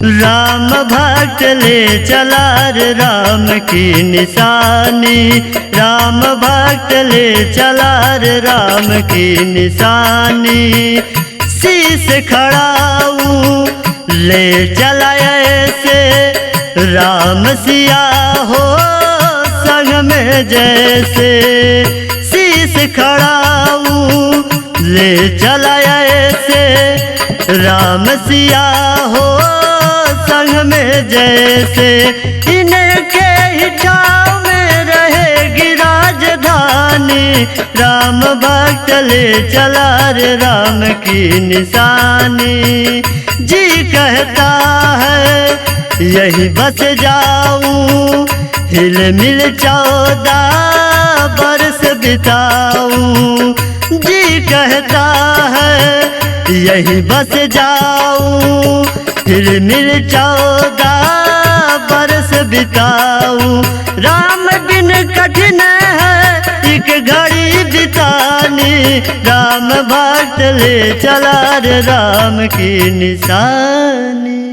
राम भक्त ले चला रे राम की निशानी, राम भक्त ले चला रे राम की निशानी। शीश खड़ाऊं ले चला ऐसे राम सिया हो संग में जैसे। शीश खड़ाऊं ले चला ऐसे राम सिया हो संग में जैसे। इनके ही छाँव में रहेगी राजधानी, राम भक्त ले चला रे राम की निशानी। जी कहता है यही बस जाऊं, हिल मिल 14 बरस बिताऊं। जी कहता है यही बस जाऊं, हिल मिल 14 बरस बिताऊं। राम बिन कठिन है एक घड़ी बितानी, राम भक्त ले चला रे राम की निशानी।